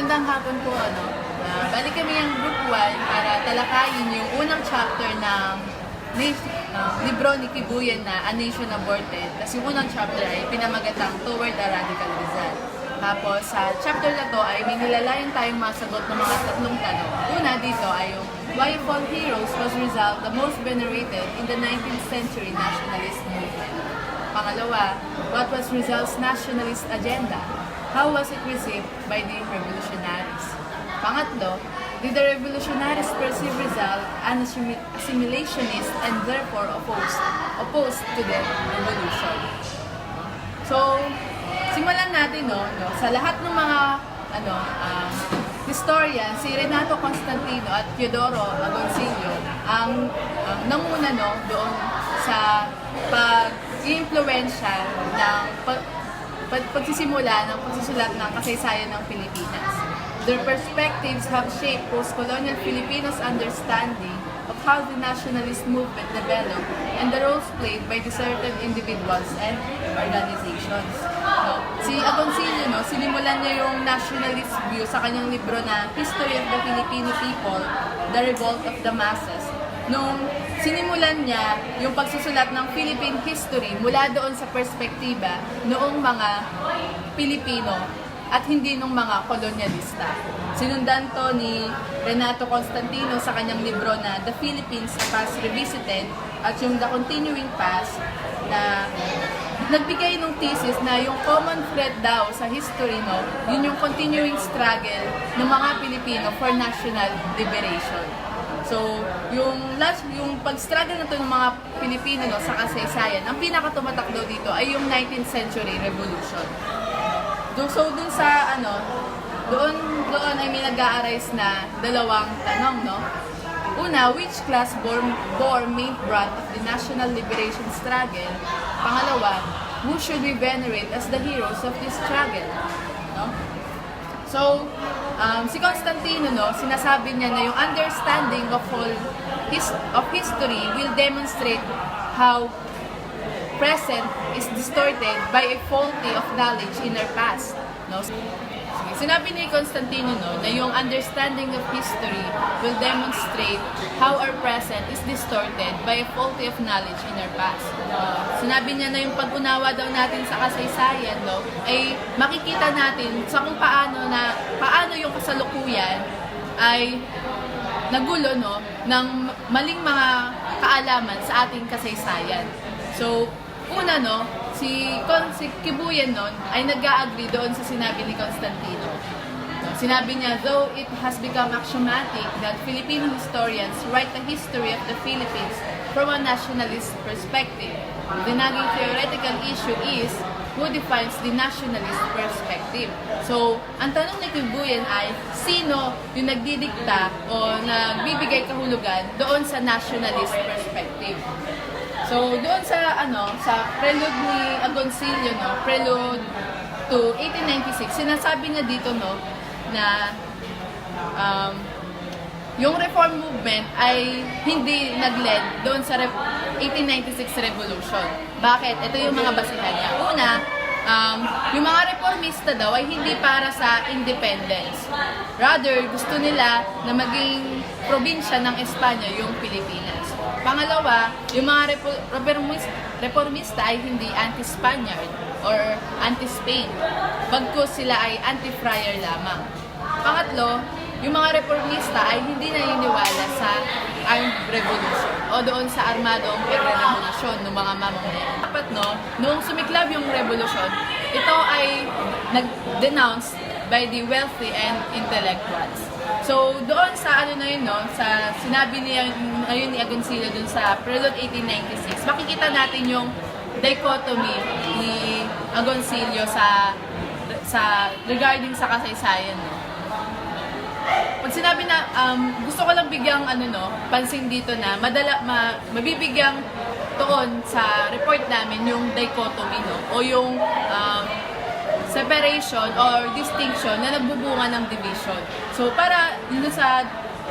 Magandang hapon po, ano. Balik kami yung group 1 para talakayin yung unang chapter ng libro ni Kibuyan na A Nation Aborted. Tapos yung unang chapter ay pinamagatang Toward a Radical Rizal. Tapos sa chapter na to ay may nilalayan tayong masagot ng mga tatlong tanong. Una dito ay yung why of all heroes was Rizal the most venerated in the 19th century nationalist movement? Pangalawa, what was Rizal's nationalist agenda? How was it received by the revolutionaries? Pangatlo, did the revolutionaries perceive Rizal as assimilationist and therefore opposed to the revolution? So, simulan natin sa lahat ng mga historian, si Renato Constantino at Teodoro Agoncillo ang nanguna doon sa pag-influensya ng pagsisimula ng pagsusulat ng kasaysayan ng Pilipinas. Their perspectives have shaped post-colonial Filipinos' understanding of how the nationalist movement developed and the roles played by certain individuals and organizations. Si Agoncillo, sinimulan niya yung nationalist view sa kanyang libro na History of the Filipino People, The Revolt of the Masses. Nung sinimulan niya yung pagsusulat ng Philippine history mula doon sa perspektiba noong mga Pilipino at hindi nung mga kolonyalista. Sinundan to ni Renato Constantino sa kanyang libro na The Philippines, a Past Revisited at yung The Continuing Past na nagbigay ng thesis na yung common thread daw sa history yun yung continuing struggle ng mga Pilipino for national liberation. So, yung pag-struggle na to ng mga Pilipino sa kasaysayan, ang pinakatumatakbo dito ay yung 19th century revolution. So, dun sa doon ay may nag-a-arise na dalawang tanong, Una, which class bore main brunt of the national liberation struggle? Pangalawa, who should we venerate as the heroes of this struggle? So, si Constantino, sinasabi niya na yung understanding of history will demonstrate how present is distorted by a faulty of knowledge in our past. Sinabi ni Constantino na yung understanding of history will demonstrate how our present is distorted by a faulty of knowledge in our past. Sinabi niya na yung pag-unawa daw natin sa kasaysayan ay makikita natin sa kung paano yung kasalukuyan ay nagulo ng maling mga kaalaman sa ating kasaysayan. So, una si Kibuyan ay nag-a-agree doon sa sinabi ni Constantino. Sinabi niya, though it has become axiomatic that Filipino historians write the history of the Philippines from a nationalist perspective, the naging theoretical issue is who defines the nationalist perspective. So, ang tanong ni Kibuyan ay, sino yung nagdidikta o nagbibigay kahulugan doon sa nationalist perspective? So, doon sa prelude ni Agoncillo, prelude to 1896, sinasabi niya dito na yung reform movement ay hindi nag-led doon sa 1896 revolution. Bakit? Ito yung mga basihan niya. Una, yung mga reformista daw ay hindi para sa independence. Rather, gusto nila na maging probinsya ng Espanya yung Pilipinas. Pangalawa, yung mga reformista ay hindi anti-Spaniard or anti-Spain. Bagkus sila ay anti-friar lamang. Pangatlo, yung mga reformista ay hindi naniniwala sa armed revolution o doon sa armadong pagre-revolusyon ng mga mamamayan. Dapat noong sumiklab yung revolusyon, ito ay nag-denounce by the wealthy and intellectuals. So, doon sa sa sinabi niya ni Agoncillo doon sa Prelude 1896, makikita natin yung dichotomy ni Agoncillo sa regarding sa kasaysayan. Pag sinabi na, gusto ko lang bigyang pansin dito na mabibigyang tuon sa report namin yung dichotomy o yung separation or distinction na nagbubunga ng division. So, para sa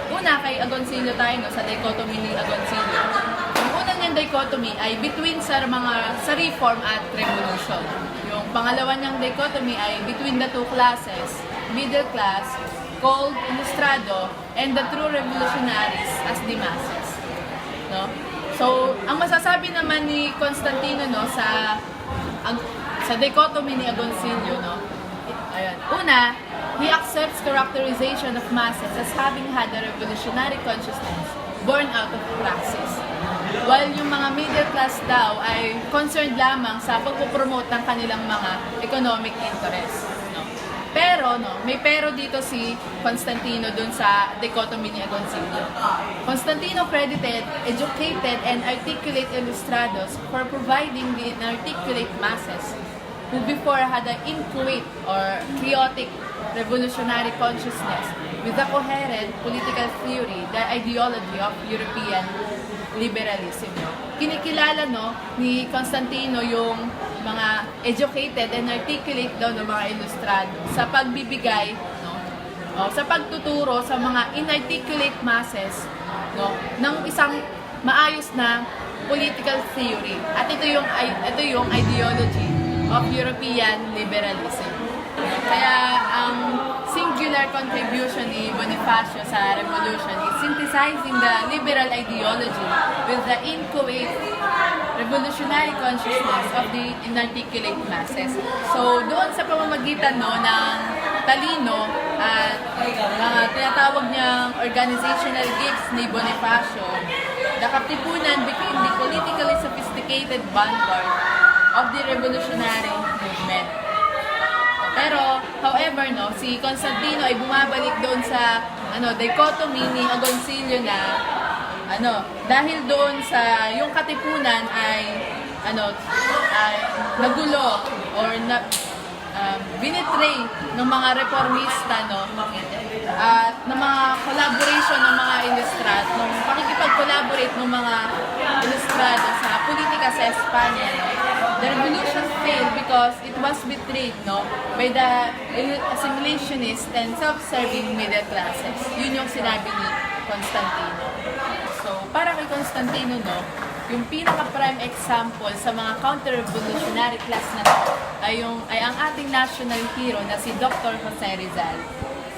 una kay Agoncillo tayo, sa dichotomy ni Agoncillo. Ang unang niyang dichotomy ay between sa reform at revolution. Yung pangalawa niyang dichotomy ay between the two classes middle class, called Ilustrado, and the true revolutionaries as the masses. No? So, ang masasabi naman ni Constantino, no, sa dichotomy ni Agoncillo, no, ayan. Una, he accepts characterization of masses as having had a revolutionary consciousness born out of praxis. While yung mga middle class daw ay concerned lamang sa pagpupromote ng kanilang mga economic interests. No? Pero, no, may pero dito si Constantino dun sa dichotomy ni Agoncillo. Constantino credited educated and articulate Ilustrados for providing the inarticulate masses who before had an inchoate or chaotic revolutionary consciousness with a coherent political theory, the ideology of European liberalism. No? Kinikilala, no, ni Constantino yung mga educated and articulate daw ng mga Ilustrado sa pagbibigay, no, sa pagtuturo sa mga inarticulate masses, no, ng isang maayos na political theory. At ito yung ideology of European liberalism. Kaya ang singular contribution ni Bonifacio sa revolution is synthesizing the liberal ideology with the inchoate revolutionary consciousness of the inarticulate masses. So doon sa pamamagitan, no, ng talino at mga tinatawag niyang organizational gifts ni Bonifacio, the Katipunan became the politically sophisticated vanguard of the revolutionary movement. Pero, however, no, si Constantino ay bumabalik doon sa dichotomy ni Agoncillo na dahil doon sa yung Katipunan ay nagulo or binitray ng mga reformista, no, at ng mga collaboration ng mga Ilustrado, ng pakikipag-collaborate ng mga Ilustrado sa politika sa Espanya. The revolution failed because it was betrayed, no, by the assimilationist and self-serving middle classes. Yun yung sinabi ni Constantino. So, para kay Constantino, no, yung pinaka-prime example sa mga counter-revolutionary class na to ay ang ating national hero na si Dr. Jose Rizal,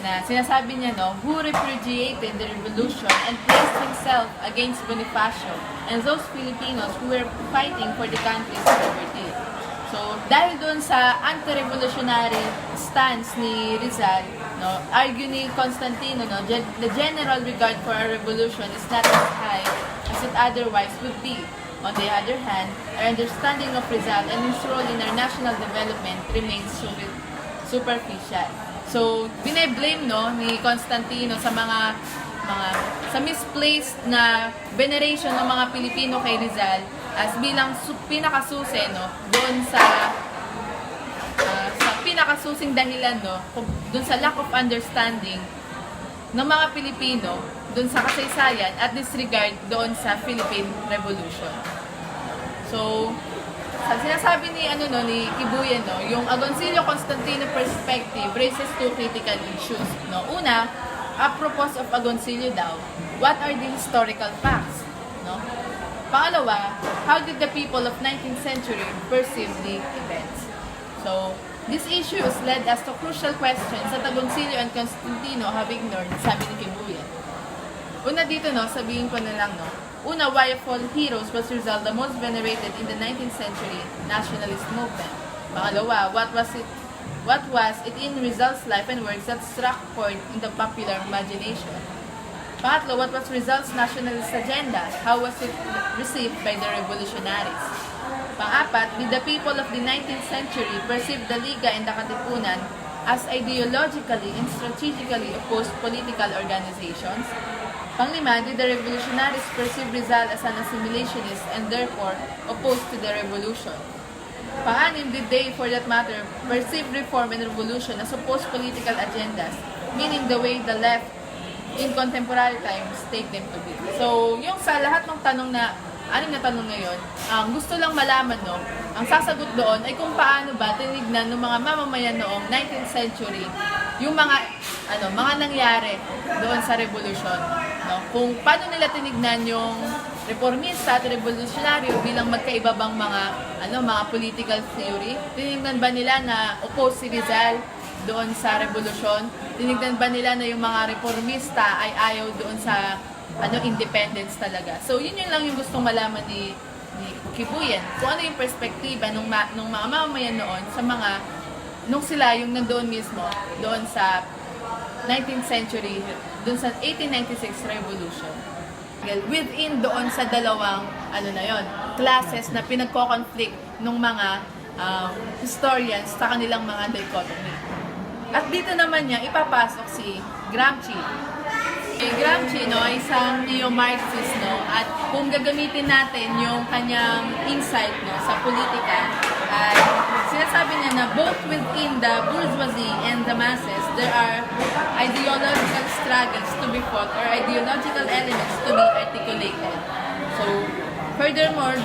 na sinasabi niya, no, who repudiated the revolution and placed himself against Bonifacio and those Filipinos who were fighting for the country's liberty. So, dahil doon sa anti-revolutionary stance ni Rizal, no, argue ni Constantino, no, the general regard for a revolution is not as high as it otherwise would be. On the other hand, our understanding of Rizal and his role in our national development remains superficial. So, bine-blame, no, ni Constantino sa sa misplaced na veneration ng mga Pilipino kay Rizal as bilang pinakasusi, no, doon sa pinakasusing dahilan, no, doon sa lack of understanding ng mga Pilipino doon sa kasaysayan at disregard doon sa Philippine Revolution. So, sinasabi ni ni Kibuyan, no, yung Agoncillo-Constantino perspective raises two critical issues, no. Una, apropos of Agoncillo daw, what are the historical facts, no? Pangalawa, how did the people of 19th century perceive the events? So, these issues led us to crucial questions that Agoncillo and Constantino have ignored, sabi ni Kibuyan. Una dito, no, sabihin ko na lang, no. Una, why of all heroes was Rizal the most venerated in the 19th century nationalist movement? Pangalawa, what was it in Rizal's life and works that struck chord in the popular imagination? Pangatlo, what was Rizal's nationalist agenda? How was it received by the revolutionaries? Pang-apat, did the people of the 19th century perceive the Liga and the Katipunan as ideologically and strategically opposed political organizations? Pang-lima, did the revolutionaries perceive Rizal as an assimilationist and therefore opposed to the revolution? Pang-anim, did they, for that matter, perceive reform and revolution as opposed political agendas, meaning the way the left in contemporary times take them to be? So, yung sa lahat ng tanong na, anim na tanong ngayon, gusto lang malaman, no, ang sasagot doon ay kung paano ba tinignan ng mga mamamayan noong 19th century yung mga nangyari doon sa revolution, no? Kung paano nila tinignan yung reformista at revolutionaryo bilang magkaiba bang mga political theory. Tinignan ba nila na oppose si Rizal doon sa revolusyon? Tinignan ba nila na yung mga reformista ay ayaw doon sa independence talaga? So yun lang yung gustong malaman ni Kibuyen. Kung ano yung perspektiba nung mga mamamayan noon sa nung sila yung nandoon mismo, doon sa 19th century, doon sa 1896 revolution. Within doon sa dalawang classes na pinagko-conflict ng mga historians sa kanilang mga dichotomy. At dito naman niya ipapasok si Gramsci. Gramsci ay isang neo-Marxist, at kung gagamitin natin yung kanyang insight sa politika, ay sinasabi niya na both within the bourgeoisie and the masses, there are ideological struggles to be fought or ideological elements to be articulated. So, furthermore,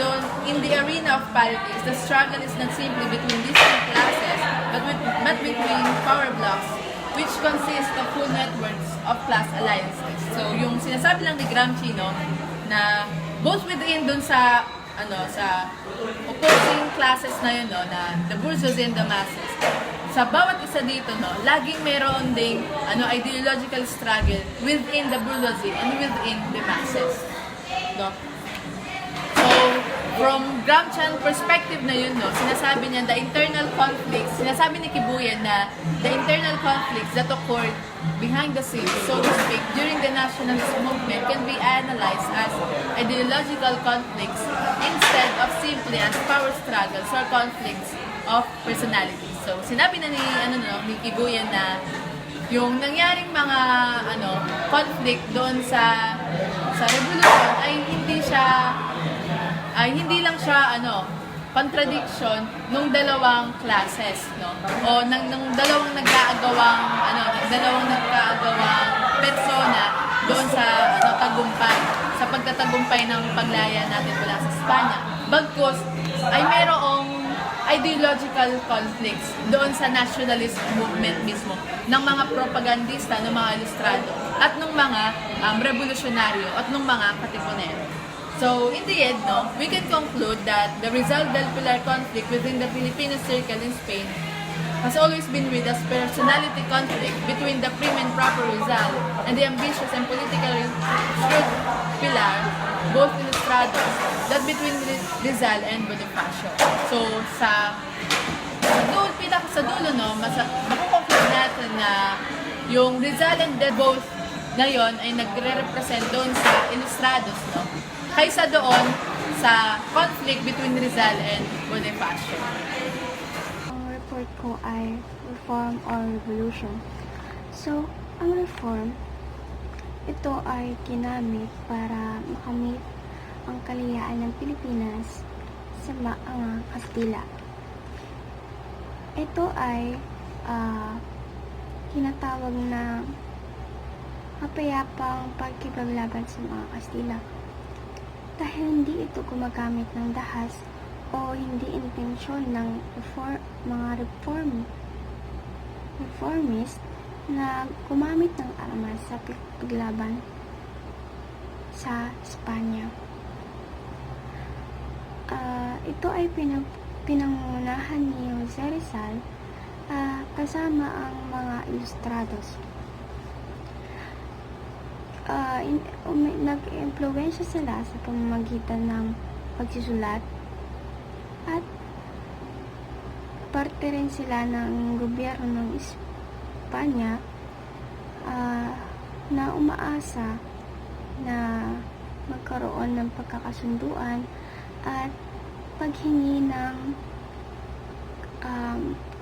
in the arena of politics, the struggle is not simply between distinct classes, but between power blocks, which consist of full networks of class alliances. So, yung sinasabi lang ni Gramsci, na both within dun sa opposing classes na yun, na the bourgeoisie and the masses, sa bawat isa dito, laging meron ding ideological struggle within the bourgeoisie and within the masses. So, from Gramscian perspective na yun, sinasabi niya the internal conflicts, sinasabi ni Kibuyen na the internal conflicts that occurred behind the scenes, so to speak, during the nationalist movement can be analyzed as ideological conflicts instead of simply as power struggles or conflicts of personalities. So, sinabi na ni Kibuyen na yung nangyaring mga conflict doon sa revolution ay hindi lang siya contradiction nung dalawang classes, o ng dalawang dalawang nagkaagawang persona doon sa sa pagtatagumpay ng paglaya natin mula sa Espanya. Bagkus ay merong ideological conflicts doon sa nationalist movement mismo ng mga propagandista, ng mga ilustrado, at ng mga revolusyonaryo at ng mga katipunero. So, in the end, we can conclude that the Rizal del Pilar conflict within the Filipino circle in Spain has always been with as personality conflict between the prim and proper Rizal and the ambitious and politically shrewd Pilar, both ilustrados, that between Rizal and Bonifacio. So, sa dulo, makukonclude natin na yung Rizal and both ngayon ay nagre-represent doon sa ilustrados, kaysa doon sa conflict between Rizal and Bonifacio. Ang report ko ay reform or revolution. So, ang reform, ito ay ginamit para makamit ang kalayaan ng Pilipinas sa mga Kastila. Ito ay tinatawag na mapayapang pagkipaglaban sa mga Kastila. Dahil hindi ito gumagamit ng dahas o hindi intensyon ng mga reformist na gumamit ng armas sa paglaban sa Espanya. Ito ay pinangunahan ni Rizal kasama ang mga ilustrados. Nag-impluwensya sila sa pamamagitan ng pagsusulat at parte rin sila ng gobyerno ng Espanya na umaasa na magkaroon ng pagkakasunduan at paghingi ng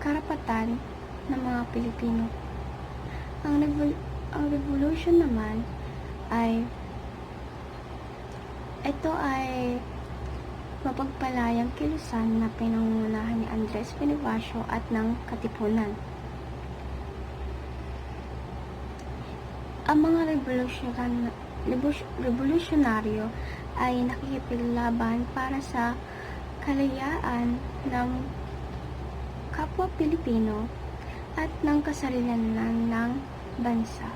karapatan ng mga Pilipino. Ang revolution naman ito ay mapagpalayang kilusan na pinangunahan ni Andres Bonifacio at ng Katipunan. Ang mga revolusyonaryo ay nakikipaglaban para sa kalayaan ng kapwa Pilipino at ng kasarilanan ng bansa.